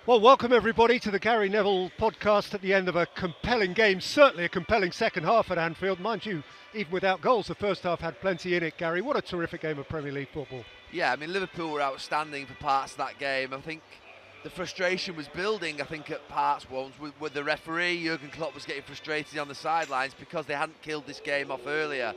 Well, welcome everybody to the Gary Neville Podcast at the end of a compelling game, certainly a compelling second half at Anfield. Mind you, even without goals, the first half had plenty in it, Gary. What a terrific game of Premier League football. Yeah, I mean, Liverpool were outstanding for parts of that game. I think the frustration was building, at parts once with the referee. Jurgen Klopp was getting frustrated on the sidelines because they hadn't killed this game off earlier.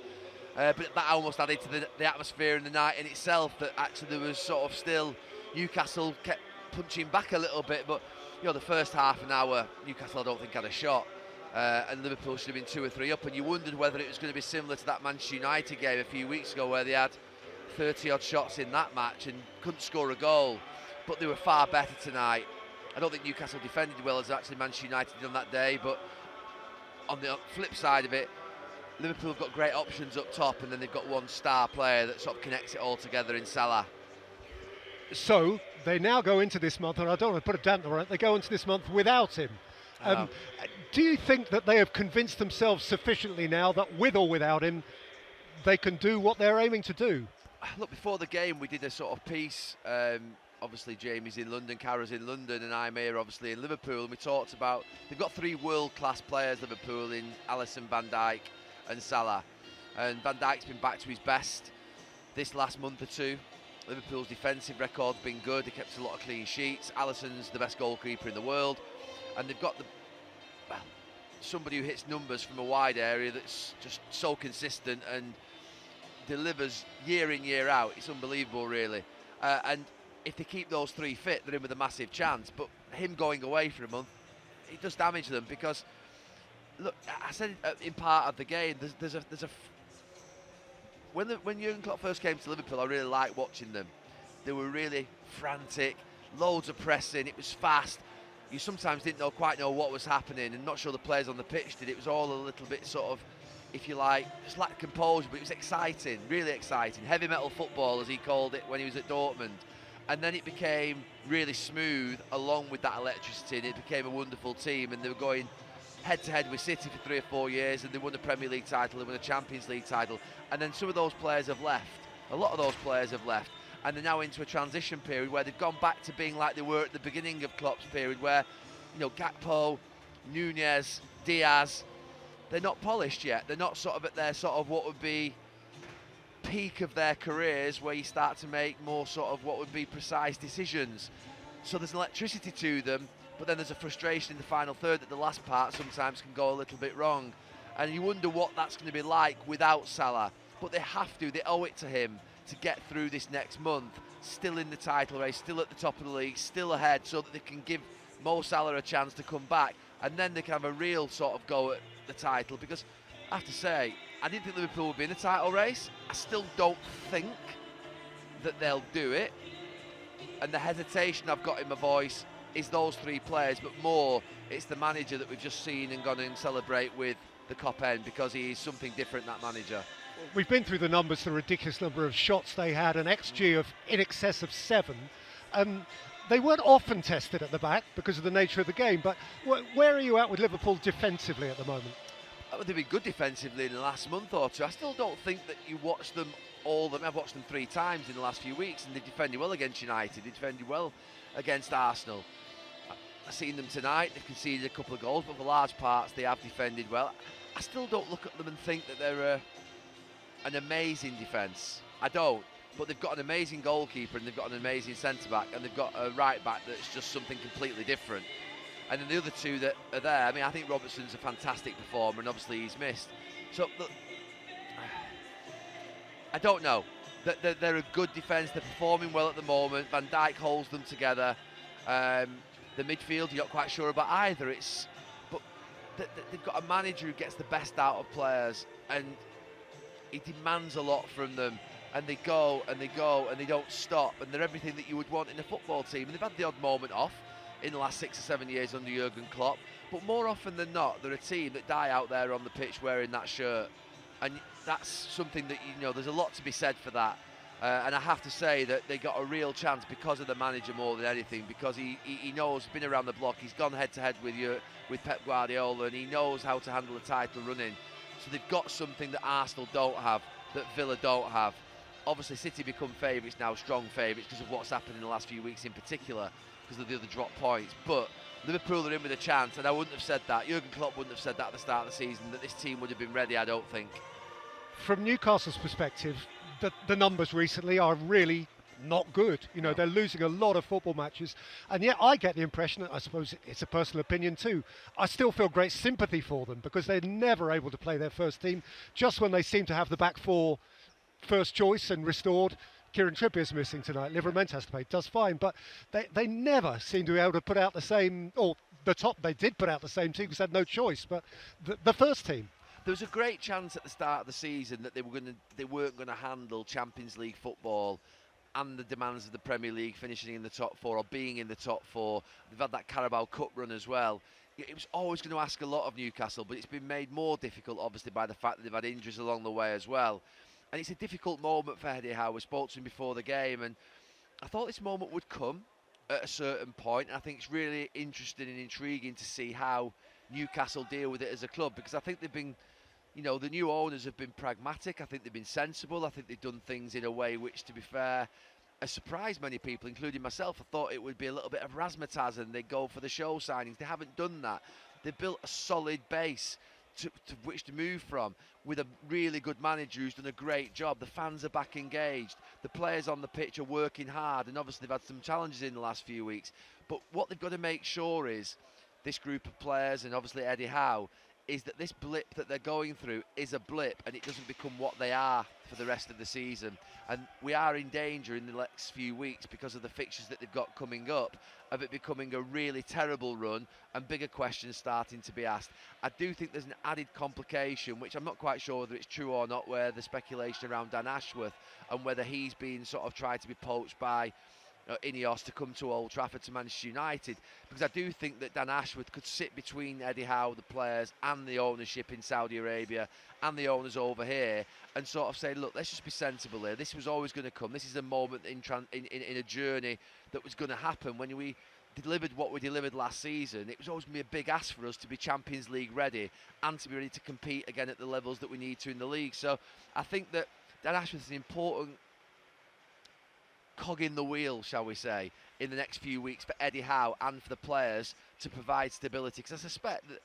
But that almost added to the atmosphere in the night in itself, that actually there was sort of still Newcastle kept punching back a little bit. But, the first half an hour, Newcastle I don't think had a shot. And Liverpool should have been 2 or 3 up. And you wondered whether it was going to be similar to that Manchester United game a few weeks ago where they had 30 odd shots in that match and couldn't score a goal, but they were far better tonight. I don't think Newcastle defended well as actually Manchester United did on that day, but on the flip side of it, Liverpool have got great options up top, and then they've got one star player that sort of connects it all together in Salah. So they now go into this month, and I don't want to put a dampener on it, they go into this month without him. Do you think that they have convinced themselves sufficiently now that with or without him, they can do what they're aiming to do? Look, before the game we did a sort of piece, obviously Jamie's in London, Kara's in London, and I'm here obviously in Liverpool, and we talked about, they've got 3 world-class players, Liverpool, in Alisson, Van Dijk and Salah, and Van Dijk's been back to his best this last month or two. Liverpool's defensive record's been good, they kept a lot of clean sheets. Alisson's the best goalkeeper in the world, and they've got somebody who hits numbers from a wide area that's just so consistent and delivers year in, year out. It's unbelievable, really. And if they keep those 3 fit, they're in with a massive chance. But him going away for a month, it does damage them because, look, I said in part of the game, when Jurgen Klopp first came to Liverpool, I really liked watching them. They were really frantic, loads of pressing, it was fast. You sometimes didn't quite know what was happening, and not sure the players on the pitch did. It was all a little bit sort of, if you like, just lacked composure, but it was exciting, really exciting. Heavy metal football, as he called it when he was at Dortmund. And then it became really smooth along with that electricity, and it became a wonderful team, and they were going head-to-head with City for 3 or 4 years, and they won the Premier League title, they won the Champions League title, and then some of those players have left. A lot of those players have left, and they're now into a transition period where they've gone back to being like they were at the beginning of Klopp's period, where, Gakpo, Nunez, Diaz, they're not polished yet. They're not sort of at their sort of what would be peak of their careers, where you start to make more sort of what would be precise decisions. So there's an electricity to them, but then there's a frustration in the final third that the last part sometimes can go a little bit wrong. And you wonder what that's going to be like without Salah. But they have to, they owe it to him to get through this next month, still in the title race, still at the top of the league, still ahead, so that they can give Mo Salah a chance to come back, and then they can have a real sort of go at the title. Because I have to say, I didn't think Liverpool would be in a title race. I still don't think that they'll do it, and the hesitation I've got in my voice is those 3 players, but more it's the manager that we've just seen and gone and celebrate with the Kop end, because he is something different, that manager. We've been through the numbers, the ridiculous number of shots they had, an XG of in excess of 7. They weren't often tested at the back because of the nature of the game, but where are you at with Liverpool defensively at the moment? They've been good defensively in the last month or two. I still don't think that you watch them all. I've watched them 3 times in the last few weeks, and they defended well against United. They defended well against Arsenal. I've seen them tonight. They've conceded a couple of goals, but for large parts they have defended well. I still don't look at them and think that they're an amazing defence. I don't. But they've got an amazing goalkeeper, and they've got an amazing centre-back, and they've got a right-back that's just something completely different. And then the other 2 that are there, I think Robertson's a fantastic performer, and obviously he's missed. So, look, I don't know. They're a good defence, they're performing well at the moment. Van Dijk holds them together. The midfield, you're not quite sure about either. But they've got a manager who gets the best out of players, and he demands a lot from them. And they go and they go and they don't stop, and they're everything that you would want in a football team. And they've had the odd moment off in the last 6 or 7 years under Jurgen Klopp, but more often than not, they're a team that die out there on the pitch wearing that shirt, and that's something that there's a lot to be said for that. And I have to say that they got a real chance because of the manager more than anything, because he knows, been around the block, he's gone head to head with Pep Guardiola, and he knows how to handle a title running. So they've got something that Arsenal don't have, that Villa don't have. Obviously City become favourites now, strong favourites, because of what's happened in the last few weeks in particular. because of the other drop points. But Liverpool are in with a chance, and I wouldn't have said that. Jurgen Klopp wouldn't have said that at the start of the season, that this team would have been ready, I don't think. From Newcastle's perspective, the numbers recently are really not good. They're losing a lot of football matches, and yet I get the impression, I suppose it's a personal opinion too, I still feel great sympathy for them because they're never able to play their first team. Just when they seem to have the back four first choice and restored, Kieran Trippier's missing tonight. Livramento has to play, does fine, but they never seem to be able to put out the same, or the top, they did put out the same team because they had no choice, but the first team. There was a great chance at the start of the season that they weren't going to handle Champions League football and the demands of the Premier League, finishing in the top four or being in the top four. They've had that Carabao Cup run as well. It was always going to ask a lot of Newcastle, but it's been made more difficult, obviously, by the fact that they've had injuries along the way as well. And it's a difficult moment for Eddie Howe. We spoke to him before the game, and I thought this moment would come at a certain point. I think it's really interesting and intriguing to see how Newcastle deal with it as a club, because I think they've been, the new owners have been pragmatic. I think they've been sensible. I think they've done things in a way which, to be fair, has surprised many people, including myself. I thought it would be a little bit of razzmatazz and they'd go for the show signings. They haven't done that. They've built a solid base to which to move from, with a really good manager who's done a great job. The fans are back engaged. The players on the pitch are working hard, and obviously they've had some challenges in the last few weeks. But what they've got to make sure is, this group of players and obviously Eddie Howe, is that this blip that they're going through is a blip and it doesn't become what they are for the rest of the season. And we are in danger in the next few weeks, because of the fixtures that they've got coming up, of it becoming a really terrible run and bigger questions starting to be asked. I do think there's an added complication, which I'm not quite sure whether it's true or not, where the speculation around Dan Ashworth and whether he's been sort of tried to be poached by Ineos to come to Old Trafford to Manchester United, because I do think that Dan Ashworth could sit between Eddie Howe, the players, and the ownership in Saudi Arabia and the owners over here, and sort of say, look, let's just be sensible here. This was always going to come. This is a moment in a journey that was going to happen. When we delivered what we delivered last season, it was always going to be a big ask for us to be Champions League ready and to be ready to compete again at the levels that we need to in the league. So I think that Dan Ashworth is an important cog in the wheel, shall we say, in the next few weeks for Eddie Howe and for the players to provide stability. Because I suspect that,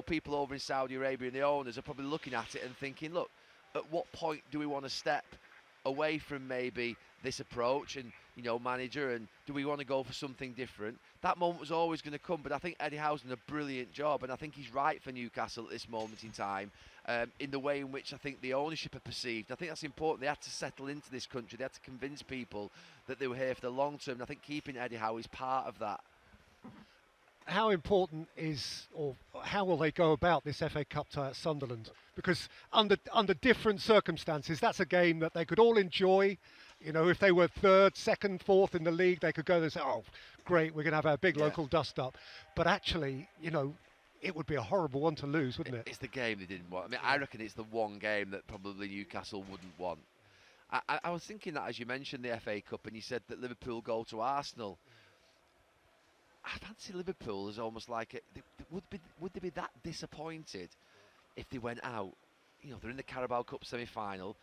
people over in Saudi Arabia and the owners are probably looking at it and thinking, look, at what point do we want to step away from maybe this approach and, manager, and do we want to go for something different? That moment was always going to come, but I think Eddie Howe's done a brilliant job, and I think he's right for Newcastle at this moment in time, in the way in which I think the ownership are perceived. I think that's important. They had to settle into this country. They had to convince people that they were here for the long term, and I think keeping Eddie Howe is part of that. How important is, or how will they go about this FA Cup tie at Sunderland? Because under different circumstances, that's a game that they could all enjoy. If they were third, second, fourth in the league, they could go there and say, oh, great, we're going to have our big local dust up. But actually, it would be a horrible one to lose, wouldn't it? It's the game they didn't want. I mean, I reckon it's the one game that probably Newcastle wouldn't want. I was thinking that as you mentioned the FA Cup and you said that Liverpool go to Arsenal. I fancy Liverpool as almost like would they be that disappointed if they went out? They're in the Carabao Cup semi-final.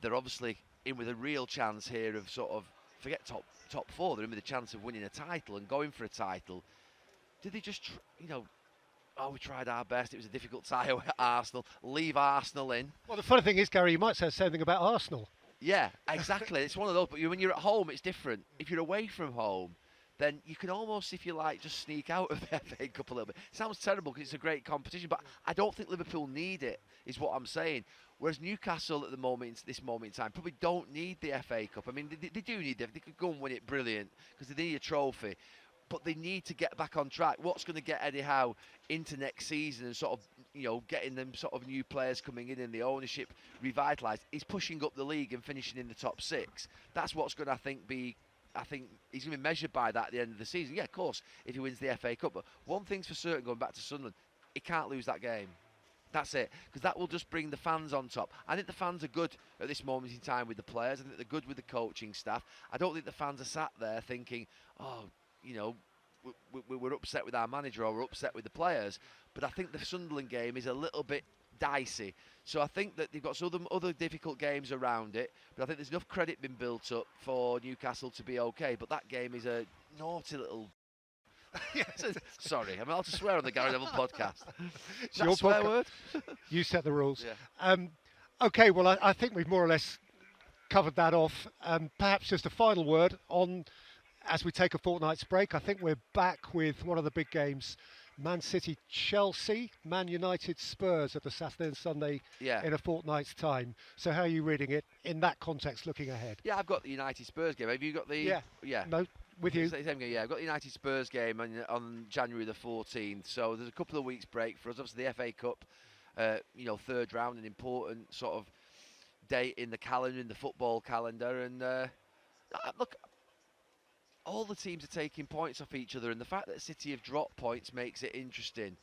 They're obviously in with a real chance here of sort of, forget top four, they're in with a chance of winning a title and going for a title. Did they just, we tried our best, it was a difficult tie away at Arsenal, leave Arsenal in? Well, the funny thing is, Gary, you might say the same thing about Arsenal. Yeah, exactly. It's one of those, but when you're at home, it's different. If you're away from home, then you can almost, if you like, just sneak out of the FA Cup a little bit. It sounds terrible because it's a great competition, but I don't think Liverpool need it, is what I'm saying. Whereas Newcastle at this moment in time probably don't need the FA Cup. I mean, they do need it. They could go and win it, brilliant, because they need a trophy. But they need to get back on track. What's going to get Eddie Howe into next season and sort of, getting them sort of new players coming in and the ownership revitalised is pushing up the league and finishing in the top six. That's what's going to, I think he's going to be measured by that at the end of the season. Yeah, of course, if he wins the FA Cup. But one thing's for certain, going back to Sunderland, he can't lose that game. That's it. Because that will just bring the fans on top. I think the fans are good at this moment in time with the players. I think they're good with the coaching staff. I don't think the fans are sat there thinking, we're upset with our manager or we're upset with the players. But I think the Sunderland game is a little bit dicey. So I think that they've got some other difficult games around it, but I think there's enough credit been built up for Newcastle to be okay. But that game is naughty little. Yes. Sorry, I'm allowed to swear on the Gary Neville podcast. It's Is that your a swear podcast. word? You set the rules. Yeah. Okay, well, I think we've more or less covered that off. Perhaps just a final word on, as we take a fortnight's break, I think we're back with one of the big games. Man City, Chelsea, Man United, Spurs at the Saturday and Sunday Yeah. in a fortnight's time. So how are you reading it in that context, looking ahead? Yeah, I've got the United Spurs game. Have you got the? Yeah. Yeah. No, with you. Same game, yeah. I've got the United Spurs game on January the 14th. So there's a couple of weeks break for us. Obviously, the FA Cup, third round, an important sort of date in the calendar, in the football calendar. And look, all the teams are taking points off each other, and the fact that City have dropped points makes it interesting.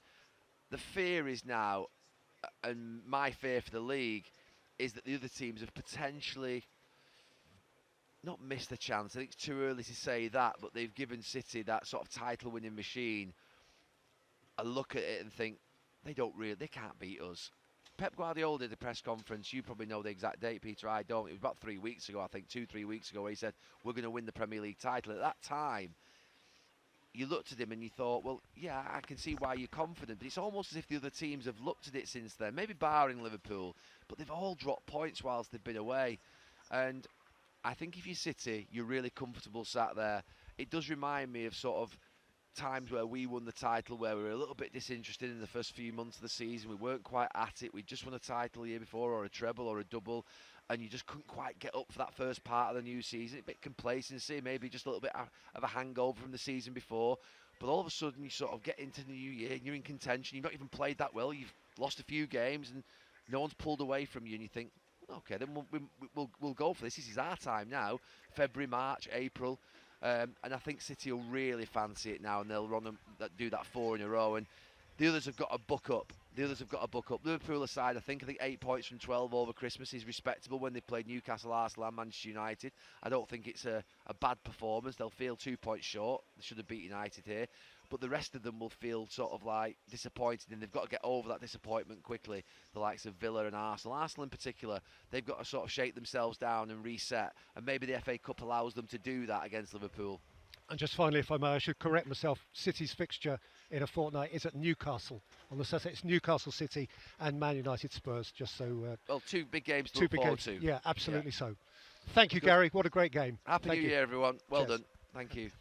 The fear is now, and my fear for the league, is that the other teams have potentially not missed a chance. I think it's too early to say that, but they've given City, that sort of title-winning machine, a look at it and think they can't beat us. Pep Guardiola did a press conference. You probably know the exact date, Peter. I don't. It was about 3 weeks ago, I think, 2-3 weeks ago, where he said, we're going to win the Premier League title. At that time, you looked at him and you thought, well, yeah, I can see why you're confident. But it's almost as if the other teams have looked at it since then, maybe barring Liverpool, but they've all dropped points whilst they've been away. And I think if you're City, you're really comfortable sat there. It does remind me of sort of times where we won the title, where we were a little bit disinterested in the first few months of the season. We weren't quite at it. We just won a title the year before, or a treble, or a double, and you just couldn't quite get up for that first part of the new season. A bit complacency, maybe just a little bit of a hangover from the season before. But all of a sudden, you sort of get into the new year, and you're in contention. You've not even played that well. You've lost a few games, and no one's pulled away from you, and you think, okay, then we'll go for this. This is our time now. February, March, April. And I think City will really fancy it now, and they'll do that 4 in a row. And the others have got to buck up. Liverpool aside, I think 8 points from 12 over Christmas is respectable when they played Newcastle, Arsenal and Manchester United. I don't think it's a bad performance. They'll feel 2 points short. They should have beat United here. But the rest of them will feel sort of like disappointed, and they've got to get over that disappointment quickly. The likes of Villa and Arsenal in particular, they've got to sort of shake themselves down and reset. And maybe the FA Cup allows them to do that against Liverpool. And just finally, if I may, I should correct myself. City's fixture in a fortnight is at Newcastle on the Saturday. It's Newcastle City and Man United Spurs. Just so. Well, 2 big games to look forward to. Yeah, absolutely so. Thank you, Gary. What a great game. Happy New Year, everyone. Well Cheers. done. Thank you.